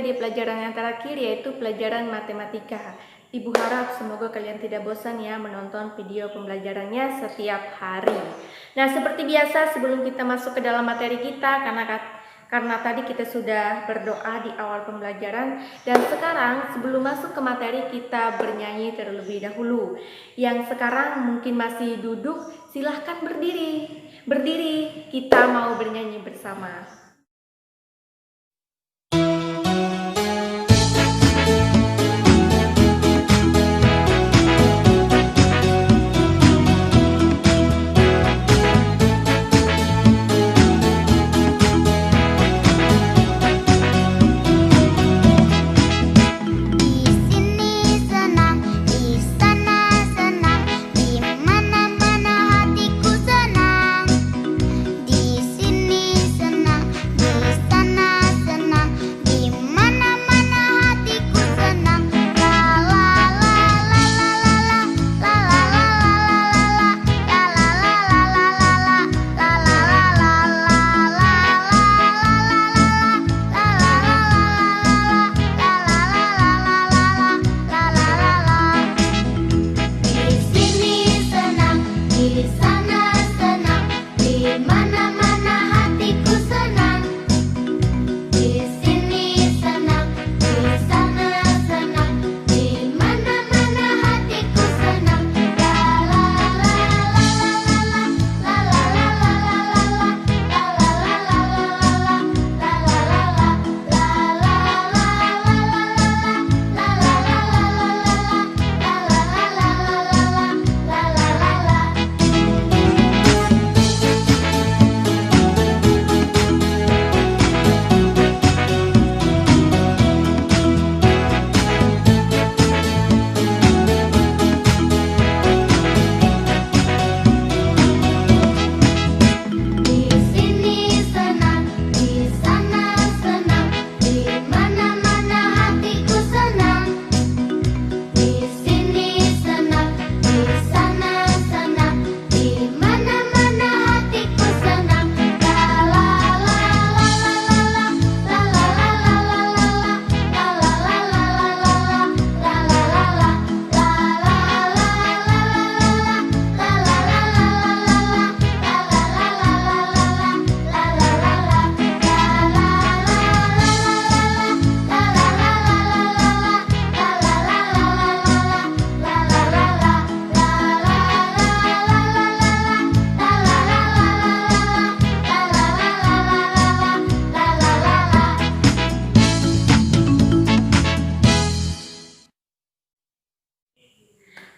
di pelajaran yang terakhir, yaitu pelajaran matematika. Ibu harap semoga kalian tidak bosan ya menonton video pembelajarannya setiap hari. Nah, seperti biasa sebelum kita masuk ke dalam materi kita, karena tadi kita sudah berdoa di awal pembelajaran, dan sekarang sebelum masuk ke materi kita bernyanyi terlebih dahulu. Yang sekarang mungkin masih duduk, silahkan berdiri. Berdiri, kita mau bernyanyi bersama.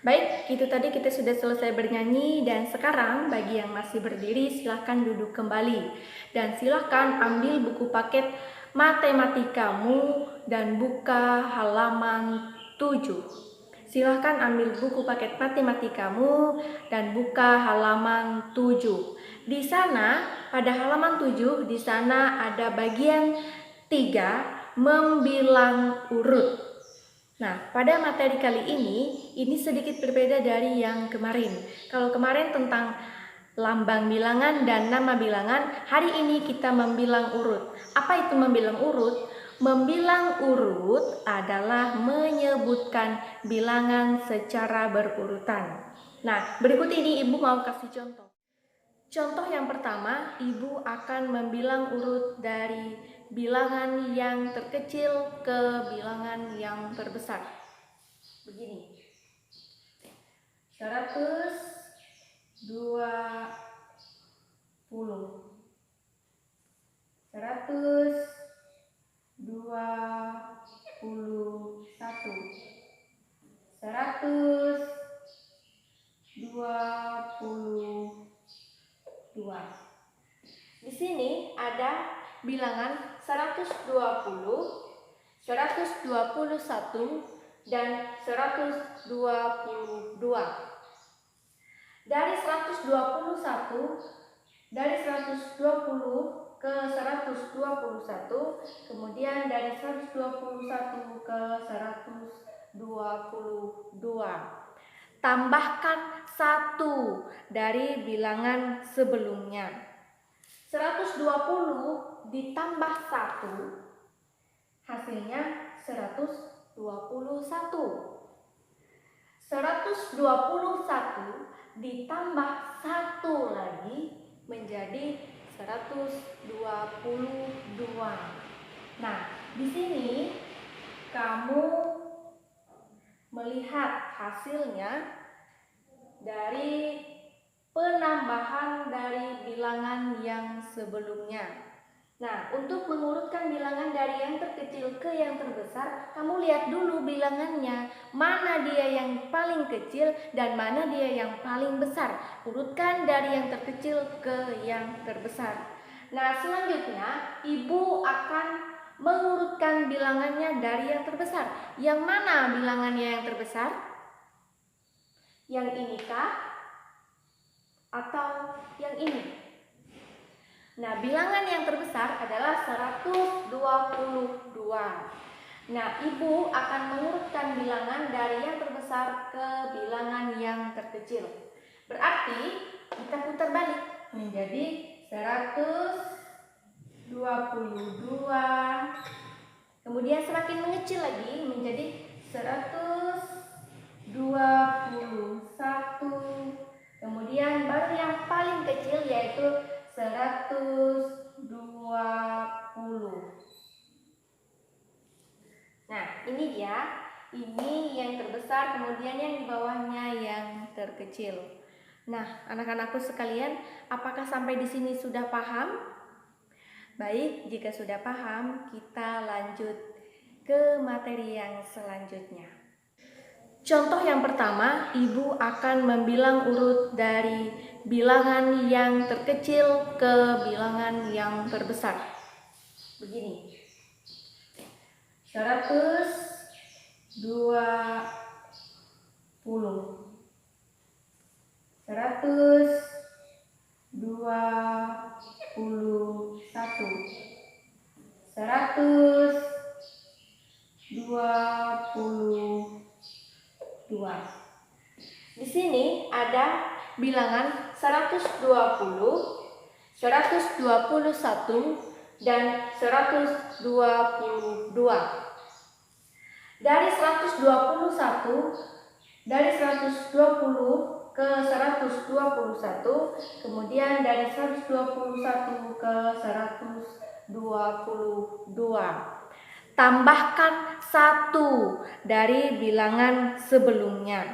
Baik, itu tadi kita sudah selesai bernyanyi, dan sekarang bagi yang masih berdiri silahkan duduk kembali. Dan silahkan ambil buku paket matematikamu dan buka halaman 7. Silahkan ambil buku paket matematikamu dan buka halaman 7. Di sana, pada halaman 7, di sana ada bagian 3, membilang urut. Nah, pada materi kali ini sedikit berbeda dari yang kemarin. Kalau kemarin tentang lambang bilangan dan nama bilangan, hari ini kita membilang urut. Apa itu membilang urut? Membilang urut adalah menyebutkan bilangan secara berurutan. Nah, berikut ini Ibu mau kasih contoh. Contoh yang pertama, Ibu akan membilang urut dari bilangan yang terkecil ke bilangan yang terbesar. Begini. 120, 121, 122. Di sini ada bilangan 120, 121, dan 122. Dari 120 ke 121, kemudian dari 121 ke 122. Tambahkan 1 dari bilangan sebelumnya. 120 ditambah 1 Hasilnya 121. 121 ditambah 1 lagi menjadi 122. Nah, di sini kamu melihat hasilnya dari penambahan dari bilangan yang sebelumnya. Nah, untuk mengurutkan bilangan dari yang terkecil ke yang terbesar, kamu lihat dulu bilangannya, mana dia yang paling kecil dan mana dia yang paling besar. Urutkan dari yang terkecil ke yang terbesar. Nah, selanjutnya Ibu akan mengurutkan bilangannya dari yang terbesar. Yang mana bilangannya yang terbesar? Yang inikah? Atau yang ini? Nah, bilangan yang terbesar adalah 122. Nah, Ibu akan mengurutkan bilangan dari yang terbesar ke bilangan yang terkecil. Berarti kita putar balik menjadi 122. Kemudian semakin mengecil lagi menjadi 121. Kemudian baru yang paling kecil yaitu 120. Nah, ini dia. Ini yang terbesar, kemudian yang di bawahnya yang terkecil. Nah, anak-anakku sekalian, apakah sampai di sini sudah paham? Baik, jika sudah paham, kita lanjut ke materi yang selanjutnya. Contoh yang pertama, Ibu akan membilang urut dari bilangan yang terkecil ke bilangan yang terbesar. Begini. 120, 121, 122. Di sini ada bilangan 120, 121, dan 122. Dari 121, dari 120 ke 121, kemudian dari 121 ke 122. Tambahkan 1 dari bilangan sebelumnya.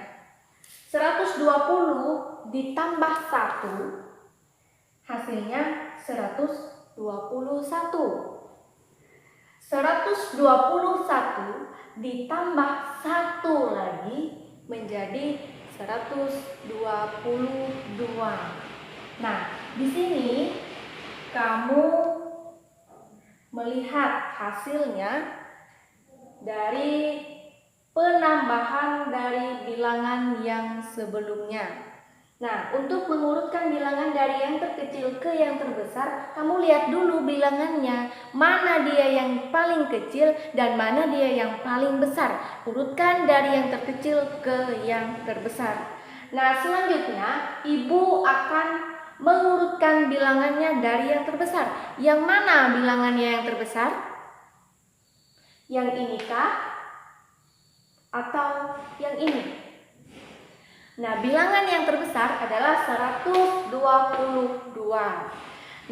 120 ditambah 1 hasilnya 121. 121 ditambah 1 lagi menjadi 122. Nah, di sini kamu melihat hasilnya dari penambahan dari bilangan yang sebelumnya. Nah, untuk mengurutkan bilangan dari yang terkecil ke yang terbesar, kamu lihat dulu bilangannya, mana dia yang paling kecil dan mana dia yang paling besar. Urutkan dari yang terkecil ke yang terbesar. Nah, selanjutnya Ibu akan mengurutkan bilangannya dari yang terbesar. Yang mana bilangannya yang terbesar? Yang inikah? Atau yang ini? Nah, bilangan yang terbesar adalah 122.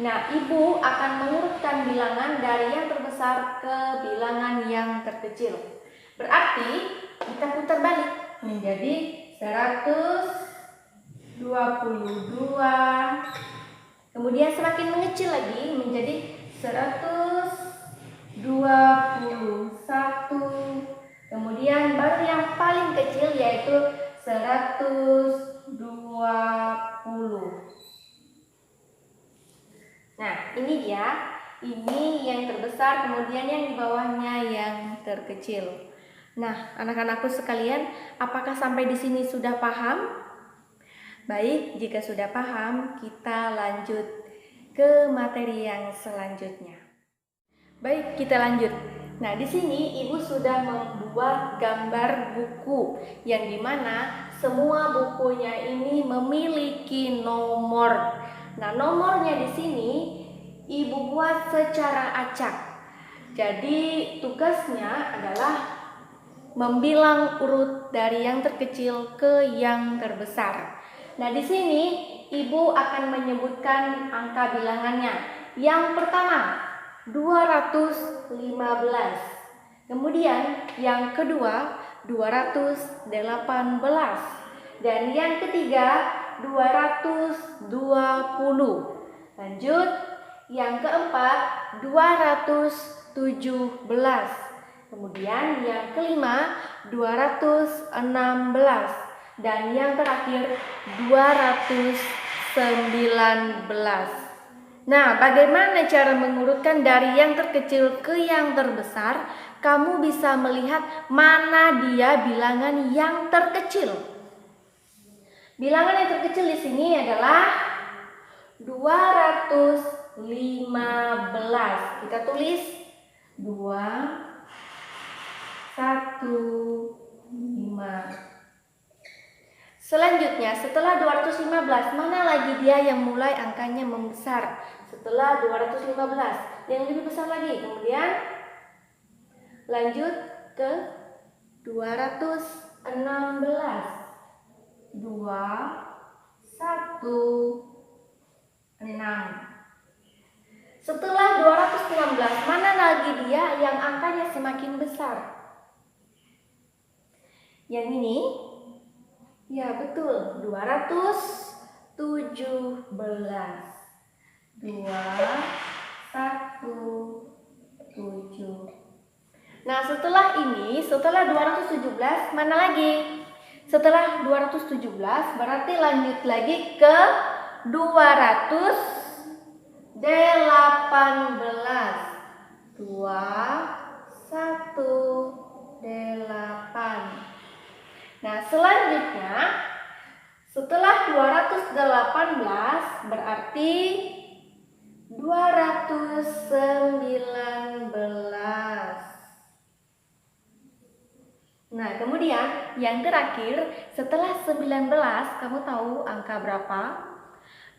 Nah, Ibu akan mengurutkan bilangan dari yang terbesar ke bilangan yang terkecil. Berarti kita putar balik menjadi 122. Kemudian semakin mengecil lagi menjadi 121. Kemudian baru yang paling kecil yaitu 120. Nah, ini dia. Ini yang terbesar, kemudian yang di bawahnya yang terkecil. Nah, anak-anakku sekalian, apakah sampai di sini sudah paham? Baik, jika sudah paham, kita lanjut ke materi yang selanjutnya. Baik, kita lanjut. Nah, di sini Ibu sudah membuat gambar buku yang dimana semua bukunya ini memiliki nomor. Nah, nomornya di sini Ibu buat secara acak. Jadi tugasnya adalah membilang urut dari yang terkecil ke yang terbesar. Nah, di sini Ibu akan menyebutkan angka bilangannya. Yang pertama, 215. Kemudian yang kedua, 218. Dan yang ketiga, 220. Lanjut, yang keempat, 217. Kemudian yang kelima, 216. Dan yang terakhir, 219. Nah, bagaimana cara mengurutkan dari yang terkecil ke yang terbesar? Kamu bisa melihat mana dia bilangan yang terkecil. Bilangan yang terkecil di sini adalah 215. Kita tulis 2, 1, 5. Selanjutnya, setelah 215, mana lagi dia yang mulai angkanya membesar? Setelah 215, yang lebih besar lagi. Kemudian lanjut ke 216. 2, 1, 6. Setelah 216, mana lagi dia yang angkanya semakin besar? Yang ini? Ya, betul, 217. 2, 1, 7. Nah, setelah ini, setelah 217, mana lagi? Setelah 217, berarti lanjut lagi ke 218. 2, 1, 8. Nah, selanjutnya setelah 218 berarti 219. Nah, kemudian yang terakhir setelah 19, kamu tahu angka berapa?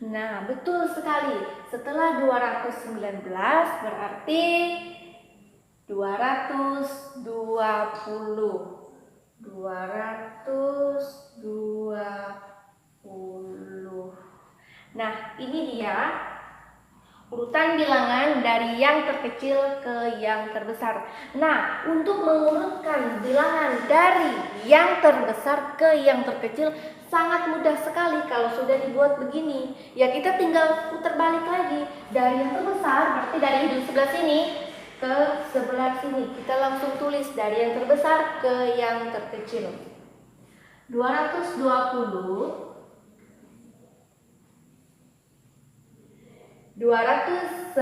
Nah, betul sekali. Setelah 219 berarti 220. 220. Nah, ini dia urutan bilangan dari yang terkecil ke yang terbesar. Nah, untuk mengurutkan bilangan dari yang terbesar ke yang terkecil sangat mudah sekali kalau sudah dibuat begini. Ya, kita tinggal putar balik lagi. Dari yang terbesar berarti dari hidung sebelah sini ke sebelah sini. Kita langsung tulis dari yang terbesar ke yang terkecil. 220, 219,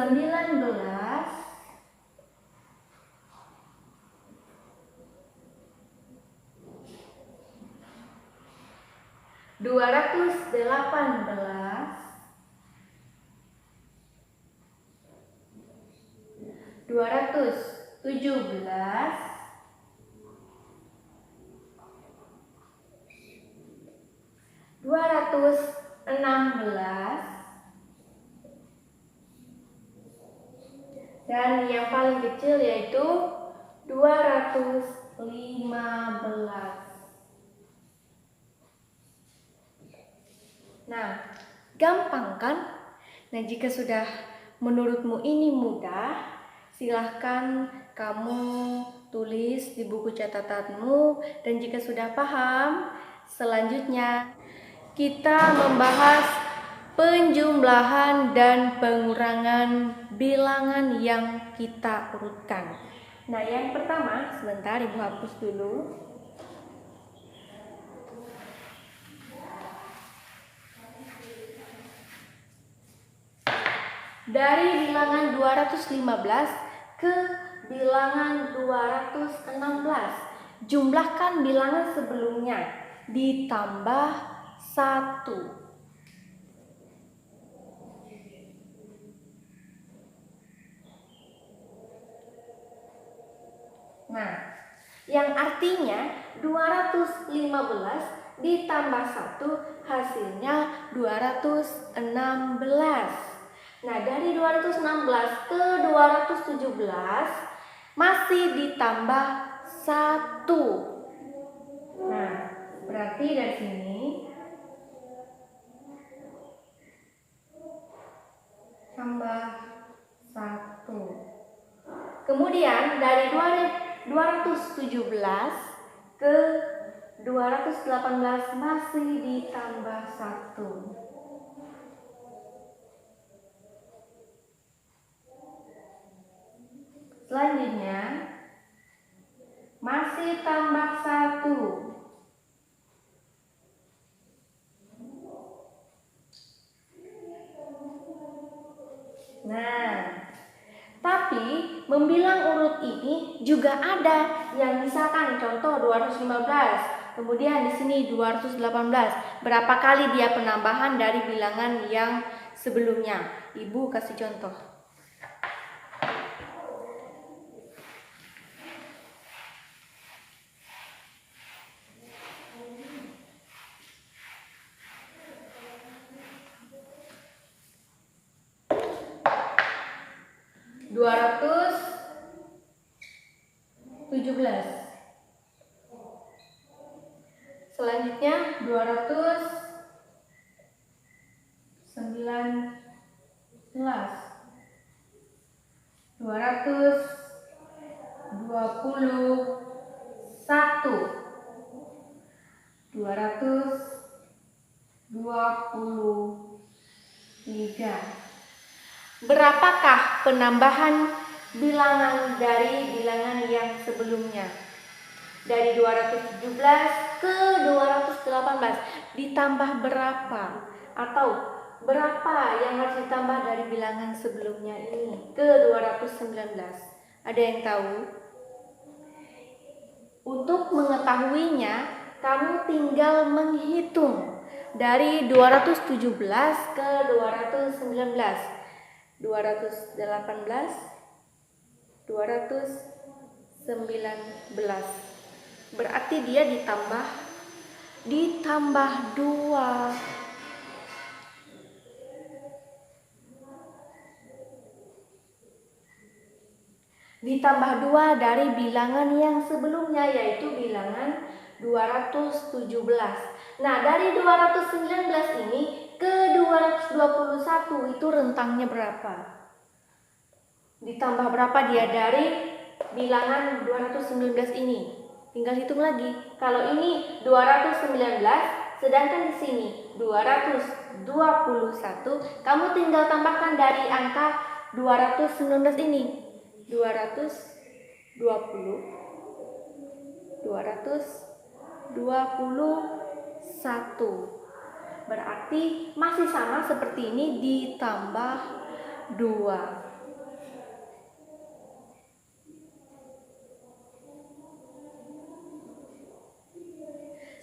218, 217, 216, dan yang paling kecil yaitu 215. Nah, gampang kan? Nah, jika sudah menurutmu ini mudah, silahkan kamu tulis di buku catatanmu. Dan jika sudah paham, selanjutnya kita membahas penjumlahan dan pengurangan bilangan yang kita urutkan. Nah, yang pertama, sebentar Ibu hapus dulu. Dari bilangan 215 ke bilangan 216. Jumlahkan bilangan sebelumnya ditambah 1. Nah, yang artinya 215 ditambah 1 hasilnya 216. Nah, dari 216 ke 217 masih ditambah 1. Nah, berarti dari sini tambah 1. Kemudian dari 217 ke 218 masih ditambah 1. Selanjutnya masih tambah 1. Nah, tapi membilang urut ini juga ada yang misalkan contoh 215, kemudian di sini 218. Berapa kali dia penambahan dari bilangan yang sebelumnya? Ibu kasih contoh. Dua 17. Selanjutnya 219. 221. 223. Berapakah penambahan bilangan dari bilangan yang sebelumnya? Dari 217 ke 218 ditambah berapa? Atau berapa yang harus ditambah dari bilangan sebelumnya ini ke 219? Ada yang tahu? Untuk mengetahuinya, kamu tinggal menghitung dari 217 ke 219. 218, 219. Berarti dia ditambah 2. Ditambah 2 dari bilangan yang sebelumnya, yaitu bilangan 217. Nah, dari 219 ini ke 221 itu rentangnya berapa? Ditambah berapa dia dari bilangan 219 ini? Tinggal hitung lagi. Kalau ini 219, sedangkan di sini 221, kamu tinggal tambahkan dari angka 219 ini. 221. Berarti masih sama seperti ini, ditambah 2.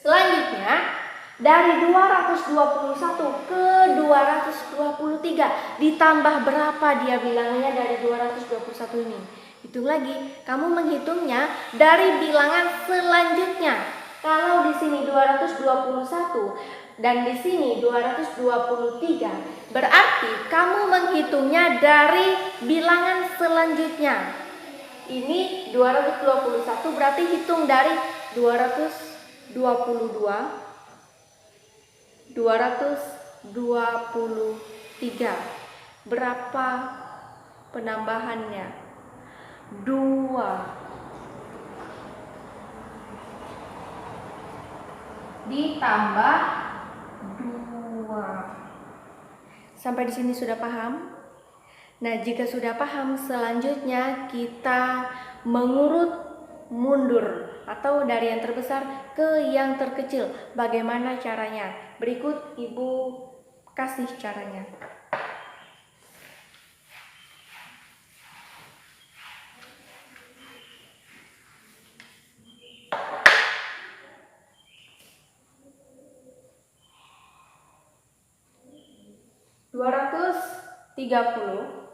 Selanjutnya dari 221 ke 223 ditambah berapa dia bilangannya dari 221 ini? Hitung lagi, kamu menghitungnya dari bilangan selanjutnya. Kalau di sini 221 dan di sini 223, berarti kamu menghitungnya dari bilangan selanjutnya. Ini 221, berarti hitung dari 222, 223. Berapa penambahannya? 2 ditambah 2. Sampai di sini sudah paham? Nah, jika sudah paham, selanjutnya kita mengurut mundur atau dari yang terbesar ke yang terkecil. Bagaimana caranya? Berikut Ibu kasih caranya. (230)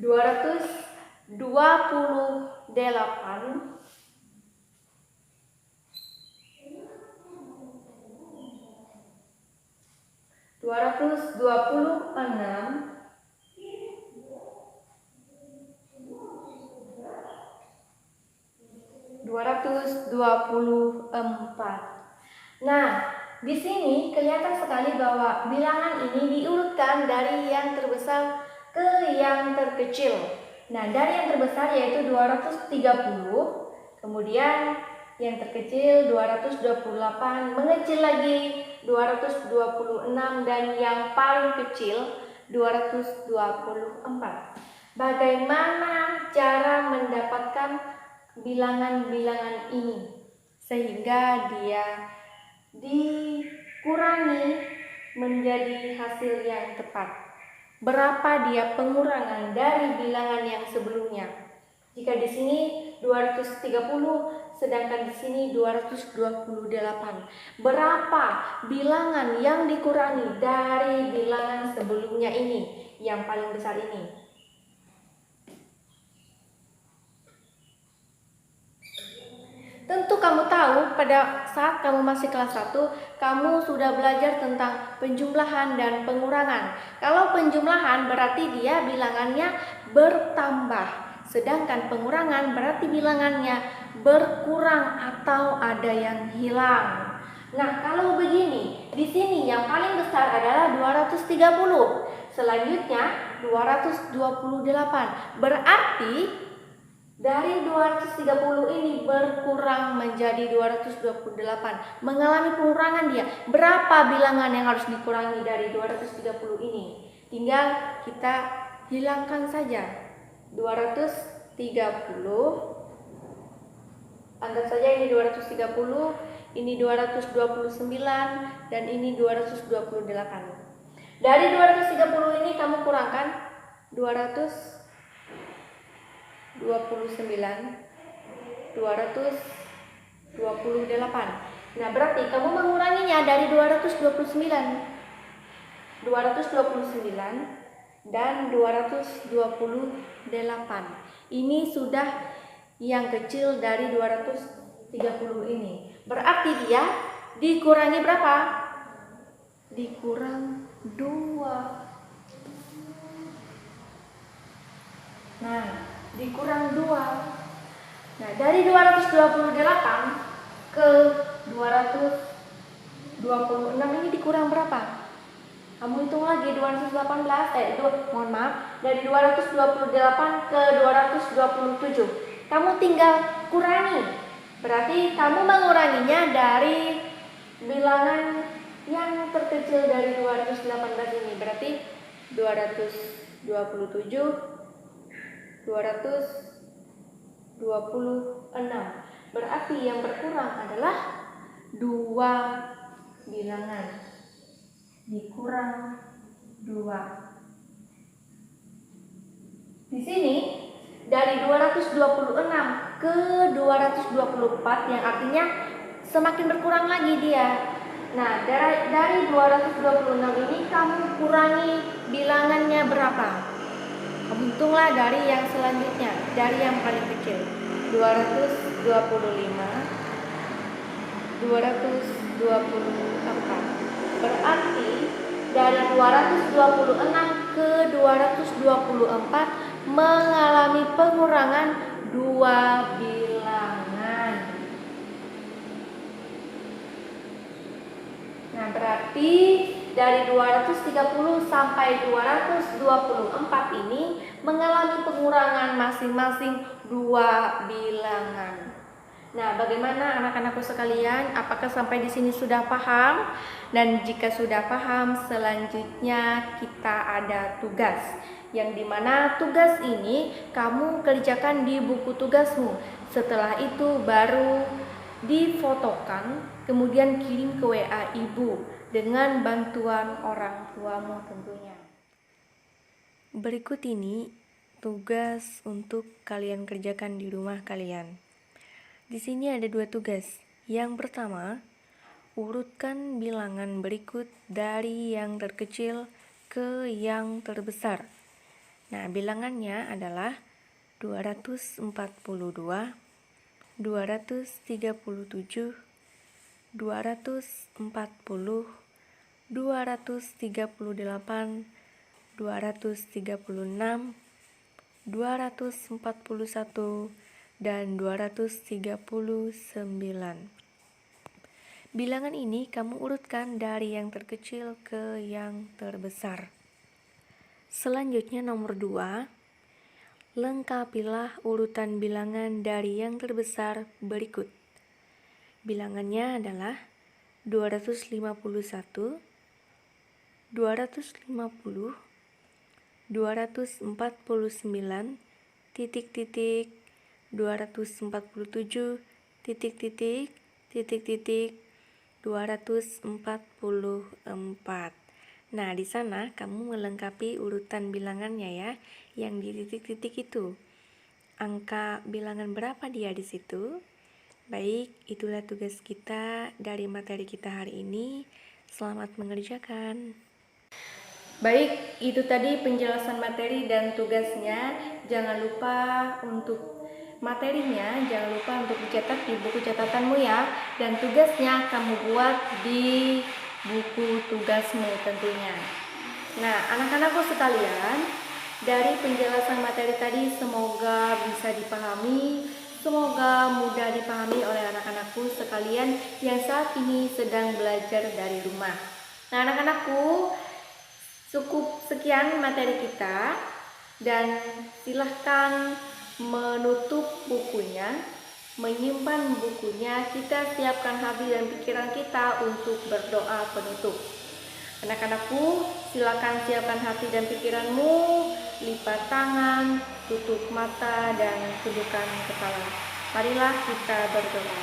228, 229, 226, 224. Nah, di sini kelihatan sekali bahwa bilangan ini diurutkan dari yang terbesar ke yang terkecil. Nah, dari yang terbesar yaitu 230, kemudian yang terkecil 228, mengecil lagi 226, dan yang paling kecil 224. Bagaimana cara mendapatkan bilangan-bilangan ini sehingga dia dikurangi menjadi hasil yang tepat? Berapa dia pengurangan dari bilangan yang sebelumnya? Jika di sini 230, sedangkan di sini 228. Berapa bilangan yang dikurangi dari bilangan sebelumnya ini, yang paling besar ini? Tentu kamu tahu pada saat kamu masih kelas 1, kamu sudah belajar tentang penjumlahan dan pengurangan. Kalau penjumlahan berarti dia bilangannya bertambah, sedangkan pengurangan berarti bilangannya berkurang atau ada yang hilang. Nah, kalau begini, di sini yang paling besar adalah 230. Selanjutnya 228. Berarti dari 230 ini berkurang menjadi 228, mengalami pengurangan dia. Berapa bilangan yang harus dikurangi dari 230 ini? Tinggal kita hilangkan saja. 230, anggap saja ini 230, ini 229, dan ini 228. Dari 230 ini kamu kurangkan 229, 228. Nah, berarti kamu menguranginya dari 229 dan 228. Ini sudah yang kecil dari 230 ini. Berarti dia dikurangi berapa? Dikurang 2. Nah, dikurang 2. Nah, dari 228 ke 226 ini dikurang berapa? Kamu hitung lagi, 218, dari 228 ke 227. Kamu tinggal kurangi. Berarti kamu menguranginya dari bilangan yang terkecil dari 218 ini. Berarti 227, 226. Berarti yang berkurang adalah 2 bilangan. Dikurang 2. Di sini dari 226 ke 224, yang artinya semakin berkurang lagi dia. Nah, dari 226 ini kamu kurangi bilangannya berapa? Kamu hitunglah dari yang selanjutnya, dari yang paling kecil. 225, 224. Berarti dari 226 ke 224 mengalami pengurangan 2 bilangan. Nah, berarti dari 230 sampai 224 ini mengalami pengurangan masing-masing 2 bilangan. Nah, bagaimana anak-anakku sekalian? Apakah sampai di sini sudah paham? Dan jika sudah paham, selanjutnya kita ada tugas. Yang dimana tugas ini kamu kerjakan di buku tugasmu. Setelah itu baru difotokan, kemudian kirim ke WA ibu dengan bantuan orang tuamu tentunya. Berikut ini tugas untuk kalian kerjakan di rumah kalian. Di sini ada 2 tugas. Yang pertama, urutkan bilangan berikut dari yang terkecil ke yang terbesar. Nah, bilangannya adalah 242, 237, 240, 238, 236, 241, dan 239. Bilangan ini kamu urutkan dari yang terkecil ke yang terbesar. Selanjutnya nomor 2, lengkapilah urutan bilangan dari yang terbesar berikut. Bilangannya adalah 251, 250, 249, titik titik, 247, titik titik, titik titik, 244. Nah, di sana kamu melengkapi urutan bilangannya ya, yang di titik-titik itu. Angka bilangan berapa dia di situ? Baik, itulah tugas kita dari materi kita hari ini. Selamat mengerjakan. Baik, itu tadi penjelasan materi dan tugasnya. Jangan lupa untuk materinya, jangan lupa untuk dicetak di buku catatanmu ya. Dan tugasnya kamu buat di buku tugasmu tentunya. Nah, anak-anakku sekalian, dari penjelasan materi tadi semoga bisa dipahami, semoga mudah dipahami oleh anak-anakku sekalian yang saat ini sedang belajar dari rumah. Nah, anak-anakku, cukup sekian materi kita, dan silahkan menutup bukunya, menyimpan bukunya. Kita siapkan hati dan pikiran kita untuk berdoa penutup. Anak-anakku, silakan siapkan hati dan pikiranmu, lipat tangan, tutup mata, dan tundukkan kepala. Marilah kita berdoa.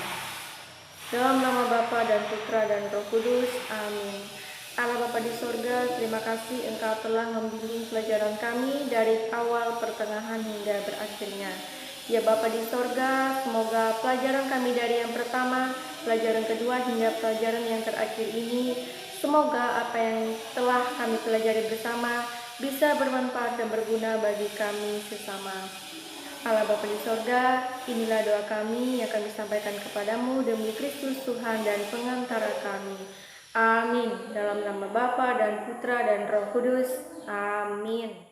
Dalam nama Bapa dan Putra dan Roh Kudus, amin. Allah Bapa di sorga, terima kasih Engkau telah membimbing pelajaran kami dari awal, pertengahan, hingga berakhirnya. Ya Bapa di sorga, semoga pelajaran kami dari yang pertama, pelajaran kedua, hingga pelajaran yang terakhir ini, semoga apa yang telah kami pelajari bersama bisa bermanfaat dan berguna bagi kami sesama. Allah Bapa di sorga, inilah doa kami yang kami sampaikan kepadamu demi Kristus Tuhan dan pengantara kami. Amin. Dalam nama Bapa dan Putra dan Roh Kudus. Amin.